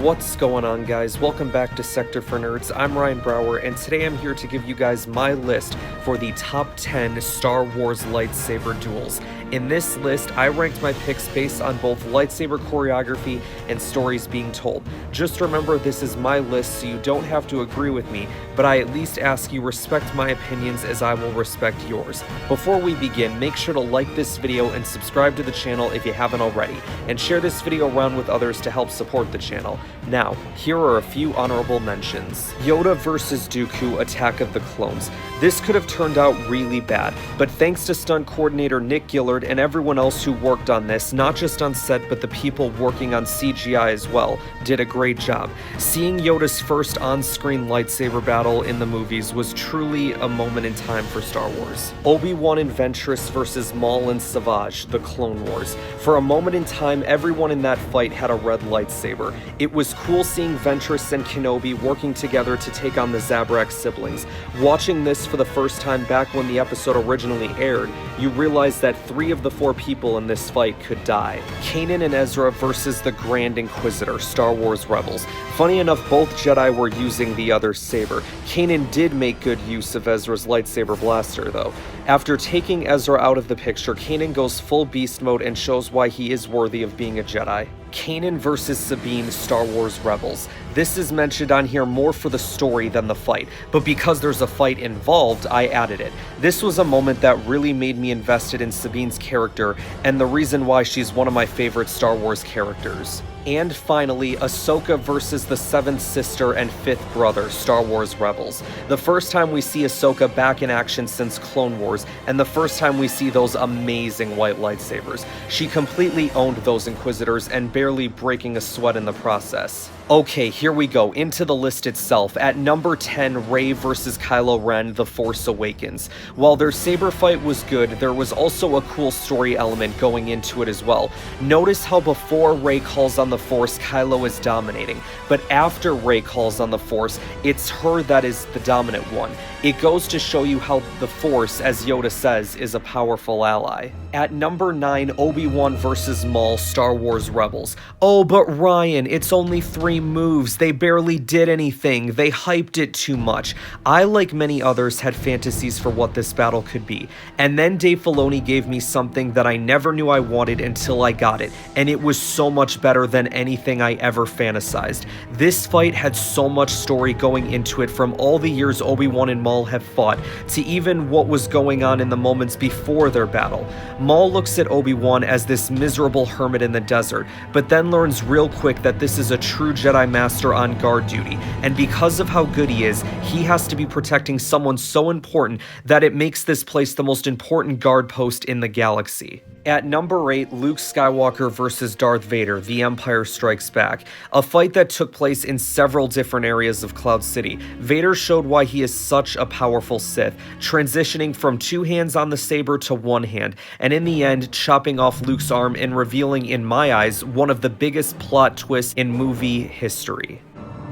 What's going on, guys? Welcome back to Sector for Nerds. I'm Ryan Brower, and today I'm here to give you guys my list for the top 10 Star Wars lightsaber duels. In this list, I ranked my picks based on both lightsaber choreography and stories being told. Just remember, this is my list, so you don't have to agree with me, but I at least ask you respect my opinions as I will respect yours. Before we begin, make sure to like this video and subscribe to the channel if you haven't already, and share this video around with others to help support the channel. Now, here are a few honorable mentions. Yoda vs. Dooku Attack of the Clones. This could have turned out really bad, but thanks to stunt coordinator Nick Gillard and everyone else who worked on this, not just on set but the people working on CGI as well, did a great job. Seeing Yoda's first on-screen lightsaber battle in the movies was truly a moment in time for Star Wars. Obi-Wan and Ventress vs. Maul and Savage, The Clone Wars. For a moment in time, everyone in that fight had a red lightsaber. It was cool seeing Ventress and Kenobi working together to take on the Zabrak siblings. Watching this for the first time back when the episode originally aired, you realize that 3 of the 4 people in this fight could die. Kanan and Ezra versus the Grand Inquisitor, Star Wars Rebels. Funny enough, both Jedi were using the other's saber. Kanan did make good use of Ezra's lightsaber blaster, though. After taking Ezra out of the picture, Kanan goes full beast mode and shows why he is worthy of being a Jedi. Kanan vs. Sabine, Star Wars Rebels. This is mentioned on here more for the story than the fight, but because there's a fight involved, I added it. This was a moment that really made me invested in Sabine's character, and the reason why she's one of my favorite Star Wars characters. And finally, Ahsoka versus the 7th sister and 5th brother, Star Wars Rebels. The first time we see Ahsoka back in action since Clone Wars, and the first time we see those amazing white lightsabers. She completely owned those Inquisitors and barely breaking a sweat in the process. Okay, here we go, into the list itself. At number 10, Rey vs. Kylo Ren, The Force Awakens. While their saber fight was good, there was also a cool story element going into it as well. Notice how before Rey calls on the Force, Kylo is dominating, but after Rey calls on the Force, it's her that is the dominant one. It goes to show you how the Force, as Yoda says, is a powerful ally. At number 9, Obi-Wan vs. Maul, Star Wars Rebels. Oh, but Ryan, it's only 3 moves. They barely did anything. They hyped it too much. I, like many others, had fantasies for what this battle could be. And then Dave Filoni gave me something that I never knew I wanted until I got it. And it was so much better than anything I ever fantasized. This fight had so much story going into it, from all the years Obi-Wan and Maul have fought, to even what was going on in the moments before their battle. Maul looks at Obi-Wan as this miserable hermit in the desert, but then learns real quick that this is a true Jedi Master on guard duty, and because of how good he is, he has to be protecting someone so important that it makes this place the most important guard post in the galaxy. At number 8, Luke Skywalker vs. Darth Vader, The Empire Strikes Back. A fight that took place in several different areas of Cloud City. Vader showed why he is such a powerful Sith, transitioning from 2 hands on the saber to 1 hand, and in the end, chopping off Luke's arm and revealing, in my eyes, one of the biggest plot twists in movie history.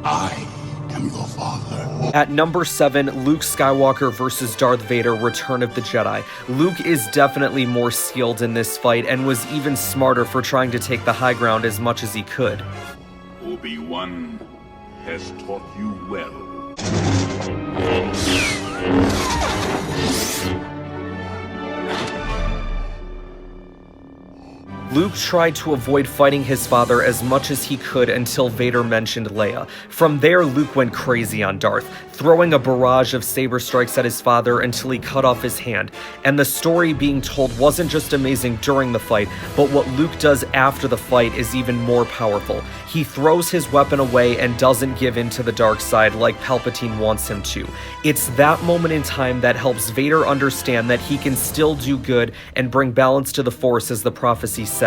I am your father. At number 7, Luke Skywalker vs. Darth Vader, Return of the Jedi. Luke is definitely more skilled in this fight and was even smarter for trying to take the high ground as much as he could. Obi-Wan has taught you well. Luke tried to avoid fighting his father as much as he could until Vader mentioned Leia. From there, Luke went crazy on Darth, throwing a barrage of saber strikes at his father until he cut off his hand. And the story being told wasn't just amazing during the fight, but what Luke does after the fight is even more powerful. He throws his weapon away and doesn't give in to the dark side like Palpatine wants him to. It's that moment in time that helps Vader understand that he can still do good and bring balance to the Force, as the prophecy said.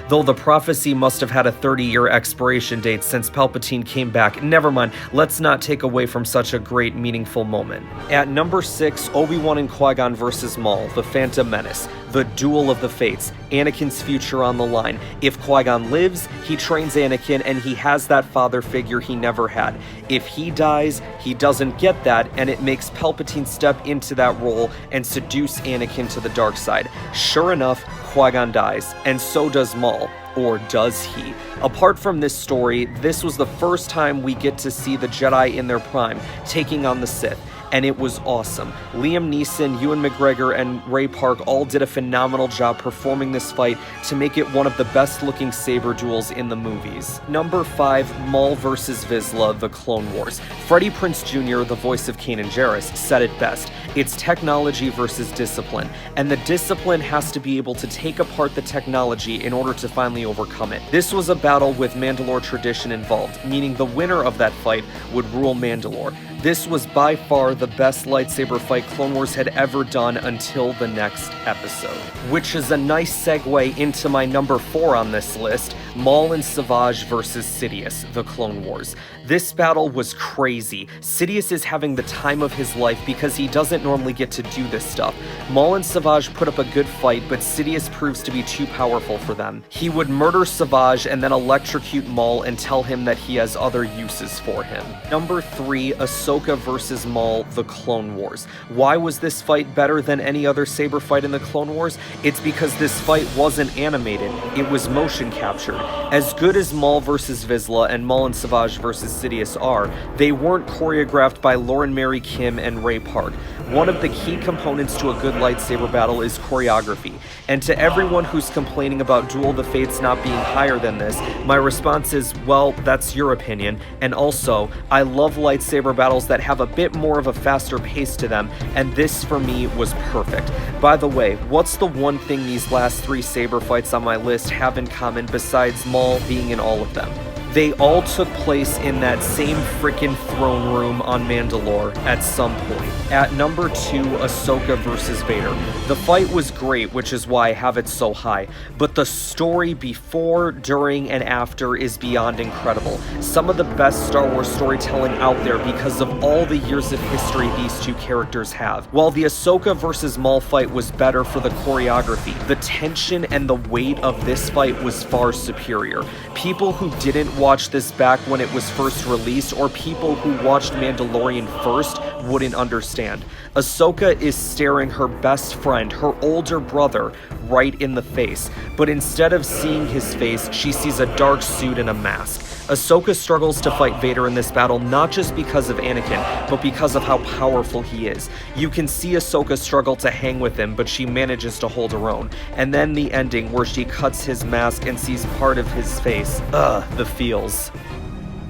Though the prophecy must have had a 30-year expiration date since Palpatine came back. Never mind, let's not take away from such a great, meaningful moment. At number 6, Obi-Wan and Qui-Gon vs. Maul, The Phantom Menace. The Duel of the Fates. Anakin's future on the line. If Qui-Gon lives, he trains Anakin and he has that father figure he never had. If he dies, he doesn't get that, and it makes Palpatine step into that role and seduce Anakin to the dark side. Sure enough, Qui-Gon dies, and so does Maul. Or does he? Apart from this story, this was the first time we get to see the Jedi in their prime, taking on the Sith. And it was awesome. Liam Neeson, Ewan McGregor, and Ray Park all did a phenomenal job performing this fight to make it one of the best looking saber duels in the movies. Number 5, Maul vs. Vizla, The Clone Wars. Freddie Prinze Jr., the voice of Kanan Jarrus, said it best. It's technology versus discipline, and the discipline has to be able to take apart the technology in order to finally overcome it. This was a battle with Mandalore tradition involved, meaning the winner of that fight would rule Mandalore. This was by far the best lightsaber fight Clone Wars had ever done until the next episode. Which is a nice segue into my number 4 on this list, Maul and Savage vs. Sidious, The Clone Wars. This battle was crazy. Sidious is having the time of his life because he doesn't normally get to do this stuff. Maul and Savage put up a good fight, but Sidious proves to be too powerful for them. He would murder Savage and then electrocute Maul and tell him that he has other uses for him. Number 3, Ahsoka vs. Maul, The Clone Wars. Why was this fight better than any other saber fight in the Clone Wars? It's because this fight wasn't animated, it was motion captured. As good as Maul vs. Vizla and Maul and Savage vs. Sidious are, they weren't choreographed by Lauren Mary Kim and Ray Park. One of the key components to a good lightsaber battle is choreography, and to everyone who's complaining about Duel of the Fates not being higher than this, my response is, well, that's your opinion, and also, I love lightsaber battles that have a bit more of a faster pace to them, and this for me was perfect. By the way, what's the one thing these last 3 saber fights on my list have in common besides Maul being in all of them? They all took place in that same frickin' throne room on Mandalore at some point. At number 2, Ahsoka vs. Vader. The fight was great, which is why I have it so high, but the story before, during, and after is beyond incredible. Some of the best Star Wars storytelling out there because of all the years of history these two characters have. While the Ahsoka vs. Maul fight was better for the choreography, the tension and the weight of this fight was far superior. People who didn't watch this back when it was first released, or people who watched Mandalorian first, wouldn't understand. Ahsoka is staring her best friend, her older brother, right in the face, but instead of seeing his face, she sees a dark suit and a mask. Ahsoka struggles to fight Vader in this battle not just because of Anakin, but because of how powerful he is. You can see Ahsoka struggle to hang with him, but she manages to hold her own. And then the ending where she cuts his mask and sees part of his face. Ugh, the feels.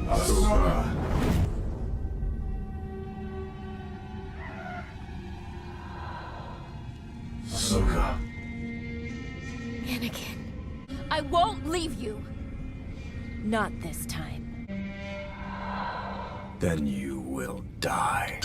Ahsoka. Ahsoka. Anakin, I won't leave you. Not this time. Then you will die.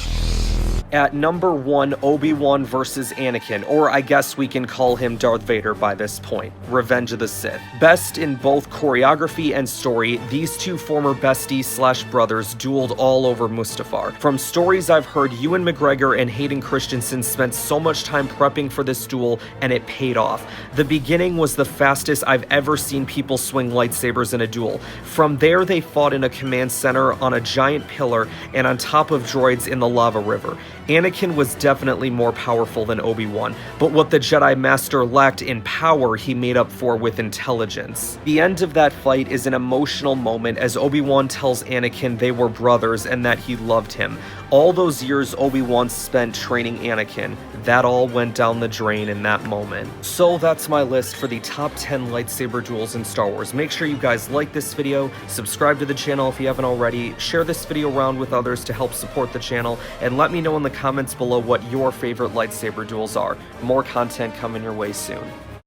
At number 1, Obi-Wan vs. Anakin, or I guess we can call him Darth Vader by this point, Revenge of the Sith. Best in both choreography and story, these two former besties slash brothers dueled all over Mustafar. From stories I've heard, Ewan McGregor and Hayden Christensen spent so much time prepping for this duel, and it paid off. The beginning was the fastest I've ever seen people swing lightsabers in a duel. From there, they fought in a command center on a giant pillar and on top of droids in the lava river. Anakin was definitely more powerful than Obi-Wan, but what the Jedi Master lacked in power, he made up for with intelligence. The end of that fight is an emotional moment as Obi-Wan tells Anakin they were brothers and that he loved him. All those years Obi-Wan spent training Anakin, that all went down the drain in that moment. So that's my list for the top 10 lightsaber duels in Star Wars. Make sure you guys like this video, subscribe to the channel if you haven't already, share this video around with others to help support the channel, and let me know in the comments below what your favorite lightsaber duels are. More content coming your way soon.